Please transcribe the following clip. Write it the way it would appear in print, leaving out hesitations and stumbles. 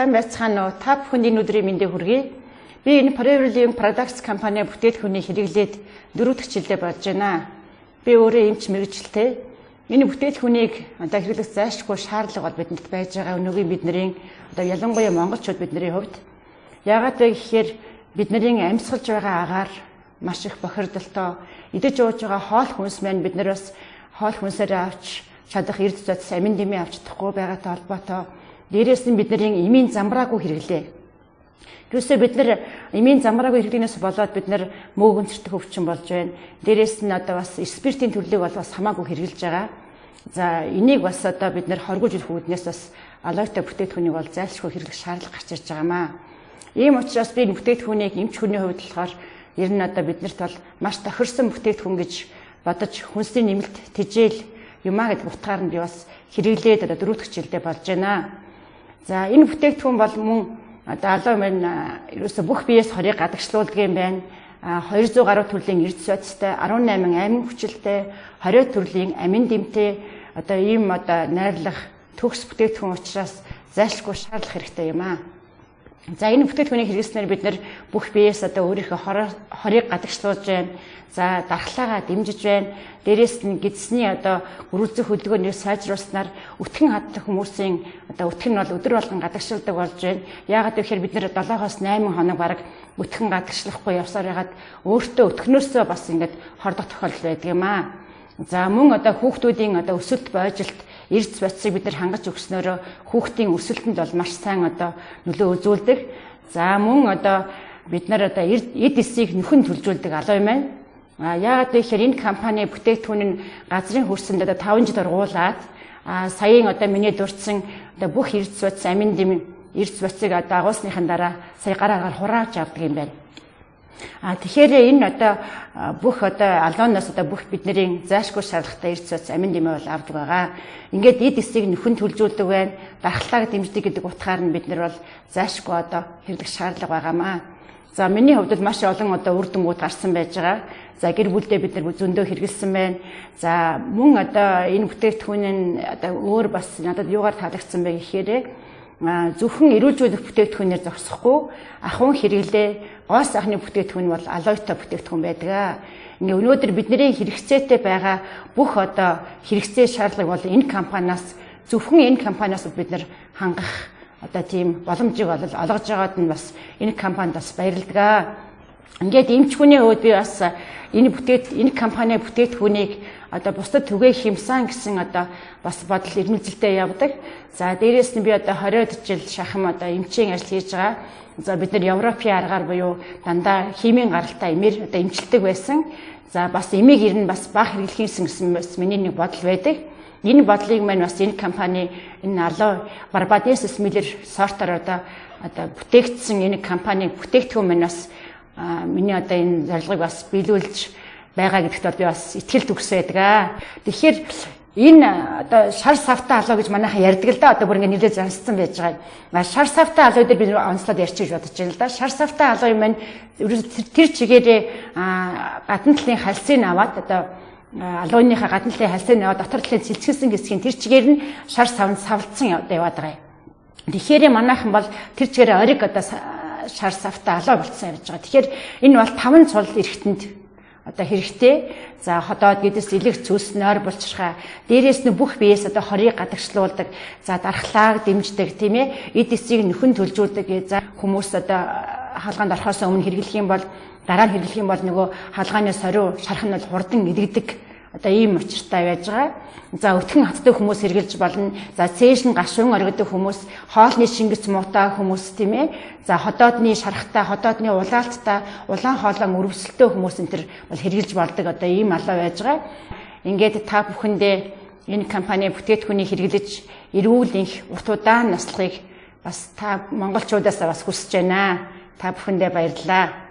сайн байцгаана уу? Та бүхэнд энэ өдрийн мэндийг хүргэе. Би энэ Forever Products компани бүтээгдэхүүний хэрэглээд 4 дахь жилдээ болж байна. Би өөрөө эмч мэргэжилтэй. Энэ бүтээгдэхүүнийг одоо хэрэглэх зайлшгүй шаардлага бол бидэнд байж байгаа. Өнөөгийн бидний одоо ялангуяа монголчууд бидний хувьд яагаад вэ гэхээр бидний амьсгалж байгаа агаар маш их бохирдолтой идэж ууж байгаа хоол хүнс маань бид нар бас хоол хүнсээр авч чадах эрд зүйц амин дэмий авч чадахгүй байгаатай холбоотой дээрээс нь бидний эмийн замбраагүй хэрэглээ. Юусе бид нар эмийн замбраагүй хэрэглэнээс болоод бид нар мөөгөн цэртэх өвчин болж байна. Дээрээс нь одоо бас спиртийн төрлийг бол бас хамаагүй хэрэглэж байгаа. За энийг бас одоо бид нар хоргож ирэх үүднээс бас алоойтой бүтээгдэхүүнийг бол зайлшгүй хэрэглэх шаардлага гарч ирж байгаамаа. Ийм учраас би энэ бүтээгдэхүүнийг эмч хүний хувьд болохоор ер нь одоо биднэрт бол маш тохирсон бүтээгдэхүүн гэж бодож хүнсний нэмэлт тэжээл юмаа гэдэг утгаар нь би бас хэрэглээд одоо 4 дахь жилдээ болж байна. За энэ бүтээгдэхүүн бол мөн одоо алуу маань ерөөсө бүх биеэс хорийг гадагшлуулдаг юм байна. 200 гаруй төрлийн эрд зүйцтэй, 18 амин хүчилтэй, 20 төрлийн амин дэмтэй одоо ийм одоо найрлах төгс бүтээгдэхүүн учраас зайлшгүй шаардлага хэрэгтэй юм аа. За энэ бүтээгдэхүүнийг хэрэглэснээр бид нар бүх биеэс одоо өөрийнхөө хорийг гадагшлуулж байна. За дархлаагаа дэмжиж байна. Дээрээс нь гидсний одоо гөрүүлзэх хөдөлгөөнийг сайжруулснаар өтгөн хаддаг хүмүүсийн одоо өтгөн нь бол өдөр болгон гадагшилдаг болж байна. Яагаад гэвэл бид нэр 7-8 хоног бараг өтгөн гадагшлахгүй явсаар ягаад өөртөө өтгнөөсөө бас ингээд хордох тохиолдол байдаг юм аа. За мөн одоо хүүхдүүдийн одоо өсөлт бойжилт эрд зүйцийг бид нар хангаж өгснөөрөө хүүхдийн өсөлтөнд бол маш сайн одоо нөлөө үзүүлдэг. За мөн одоо бид нар одоо эд эсийг нөхөн төлжүүлдэг алуу юм байна. Яагаад гэхээр энэ компани бүтээгдэхүүн нь газрын хөрсөнд одоо 5 жил ургуулад саяын одоо миний дурдсан одоо бүх эрд зүйц амин дэм эрд зүйцийг одоо агуулсныхан дараа сая гараагаар хурааж авдаг юм байна. Тэгэхээр энэ одоо бүх одоо алуунаас одоо бүх бидний зайлшгүй шаардлагатай эрд зүйц амин дэмээ бол авдаг байгаа. Ингээд эд эсийг нөхөн төлжүүлдэг байна. Дархлааг дэмждэг гэдэг утгаар нь бид нар бол зайлшгүй одоо хэрэглэх шаардлага байгаамаа. За миний хувьд маш олон одоо үр дүнгууд гарсан байж байгаа. За гэр бүлдээ бид нар зөндөө хэрэгэлсэн байна. За мөн одоо энэ бүтээгдэхүүн нь одоо өөр бас надад юугаар таалагдсан бэ гэхээр зөвхөн эрүүлжүүлэх бүтээгдэхүүнээр зогсохгүй ахуйн хэрэглээ гоо сайхны бүтээгдэхүүн бол алоойтой бүтээгдэхүүн байдаг. Ингээ өнөөдөр бидний хэрэгцээтэй байгаа бүх одоо хэрэгцээ шаардлагыг бол энэ компаниас зөвхөн энэ компаниас бид нар хангах одоо тийм боломжийг олгож байгаад нь бас энэ компанид бас баярлалаа. Ингээд эмч хүний хувьд би бас энэ компани бүтээгдэхүүнийг одоо бусдад түгээх хэмсэн гэсэн одоо бас бодол ирмэлзэлтэй явдаг. За дээрээс нь би одоо 20 жил шахам одоо эмчийн ажил хийж байгаа. За бид нар Европын аргаар буюу дандаа химийн гаралтай эмээр одоо эмчилдэг байсан. За бас эмийг ирнэ бас баг хэрэглэхийнсэн гэсэн бас миний нэг бодол байдаг. Энэ бодлыг маань бас энэ компани энэ алуу Barbadensis Miller сортоор одоо бүтээгдсэн энэ компани бүтээгдэхүүн маань бас миний одоо энэ зорилгыг бас биелүүлж байгаа гэдэгт бол би бас итгэл төгс байдаг. Тэгэхээр энэ одоо шар савтай алуу гэж манайхан ярьдаг л да. Одоо бүр ингэ нэлээд занцсан байж байгаа. Шар савтай алуу дээр би онцлоод ярьчих гэж бодож байна л да. Шар савтай алуу юм маань тэр чигээрээ гадна талын хальсыг аваад одоо алууныхаа гадна талын хальсыг аваад дотор талын цэлцгэлсэн хэсгийн тэр чигээр нь шар савнд савлцсан яваад байгаа юм. Тэгэхээр манайхан бол тэр чигээр ориг одоо шар савтай алуу болцсон явж байгаа. Тэгэхээр энэ бол 5 цул эргэнтэнд одоо хэрэгтэй. За ходоод гэдэс илэг цүс нойр булчирхаа. Дээрээс нь бүх биеэс одоо хорийг гадагшлуулдаг. За дархлааг дэмждэг тийм ээ. Эд эсийг нөхөн төлжүүлдэг. За хүмүүс одоо хаалгаанд орохоос өмнө хэрэглэх юм бол дараа нь хэрэглэх юм бол нөгөө хаалгааны сорив шарх нь бол хурдан идэгдэг. Одоо ийм учиртай байж байгаа. За өтгөн хатдаг хүмүүс хэрглэж болно. За цээж нь гашуун оргидог хүмүүс, хоолны шингэц муутай хүмүүс тийм ээ. За ходоодны шархтай, ходоодны улаалттай, улаан хоолон өрөвсөлтөө хүмүүс энэ төр бол хэрглэж болдог одоо ийм алуу байж байгаа. Ингээд та бүхэндээ энэ компани бүтээгдэхүүнийг хэрэглэж эрүүл энх урт удаан наслахыг бас та монголчуудаас бас хүсэж байна. Та бүхэндээ баярлалаа.